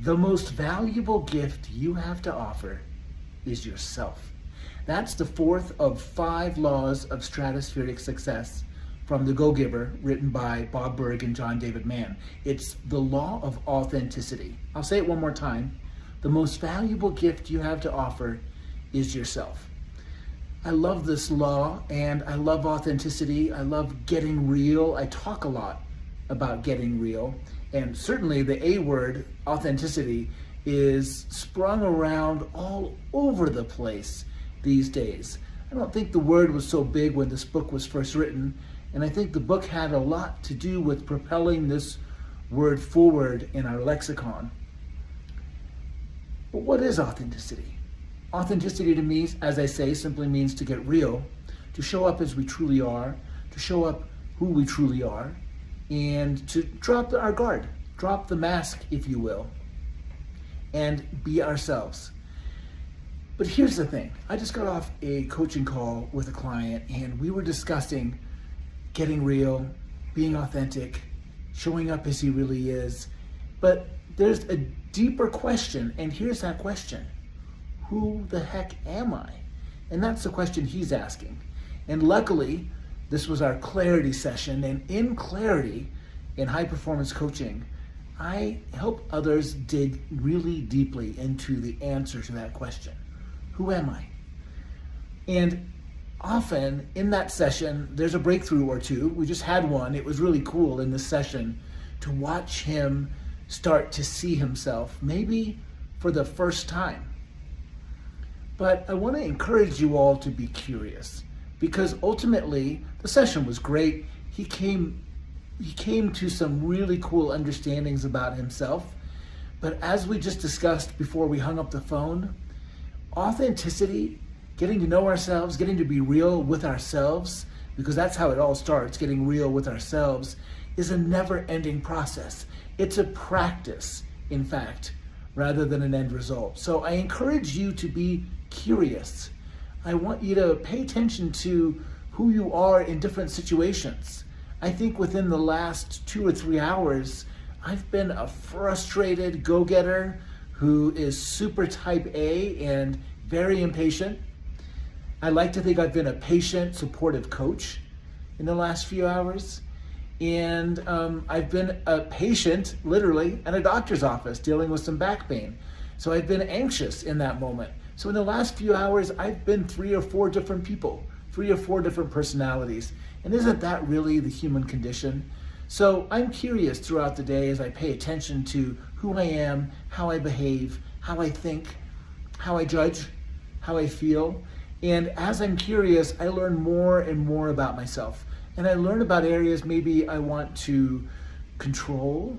The most valuable gift you have to offer is yourself. That's the fourth of 5 laws of stratospheric success from The Go-Giver, written by Bob Burg and John David Mann. It's the law of authenticity. I'll say it one more time. The most valuable gift you have to offer is yourself. I love this law, and I love authenticity. I love getting real. I talk a lot about getting real, and certainly the A word, authenticity, is sprung around all over the place these days. I don't think the word was so big when this book was first written, and I think the book had a lot to do with propelling this word forward in our lexicon. But what is authenticity? Authenticity to me, as I say, simply means to get real, to show up as we truly are, to show up who we truly are, and to drop our guard, drop the mask, if you will, and be ourselves. But here's the thing. I just got off a coaching call with a client, and we were discussing getting real, being authentic, showing up as he really is. But there's a deeper question, and here's that question. Who the heck am I? And that's the question he's asking. And luckily, this was our clarity session, and in clarity, in high performance coaching, I help others dig really deeply into the answer to that question. Who am I? And often in that session, there's a breakthrough or two. We just had one. It was really cool in this session to watch him start to see himself, maybe for the first time. But I want to encourage you all to be curious, because ultimately the session was great. He came to some really cool understandings about himself. But as we just discussed before we hung up the phone, authenticity, getting to know ourselves, getting to be real with ourselves, because that's how it all starts, getting real with ourselves, is a never-ending process. It's a practice, in fact, rather than an end result. So I encourage you to be curious. I want you to pay attention to who you are in different situations. I think within the last 2 or 3 hours, I've been a frustrated go-getter who is super type A and very impatient. I like to think I've been a patient, supportive coach in the last few hours. And I've been a patient, literally, at a doctor's office dealing with some back pain. So I've been anxious in that moment. So in the last few hours, I've been 3 or 4 different people, 3 or 4 different personalities. And isn't that really the human condition? So I'm curious throughout the day as I pay attention to who I am, how I behave, how I think, how I judge, how I feel. And as I'm curious, I learn more and more about myself. And I learn about areas maybe I want to control.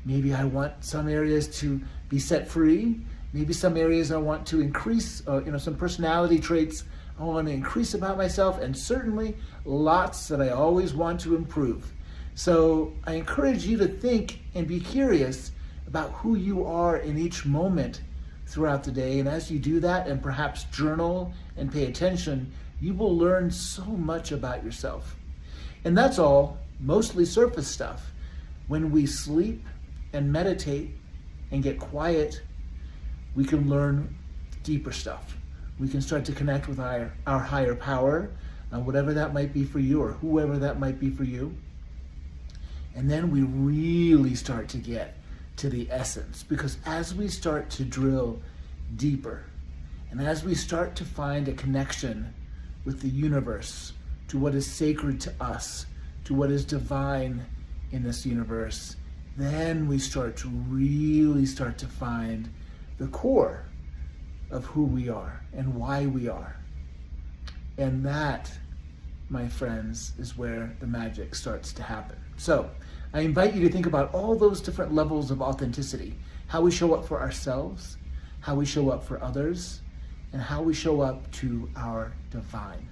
Maybe I want some areas to be set free. Maybe some areas I want to increase, some personality traits I want to increase about myself, and certainly lots that I always want to improve. So I encourage you to think and be curious about who you are in each moment throughout the day. And as you do that and perhaps journal and pay attention, you will learn so much about yourself. And that's all mostly surface stuff. When we sleep and meditate and get quiet, we can learn deeper stuff. We can start to connect with our higher power, whatever that might be for you or whoever that might be for you. And then we really start to get to the essence, because as we start to drill deeper and as we start to find a connection with the universe, to what is sacred to us, to what is divine in this universe, then we start to really start to find the core of who we are and why we are. And that, my friends, is where the magic starts to happen. So I invite you to think about all those different levels of authenticity, how we show up for ourselves, how we show up for others, and how we show up to our divine.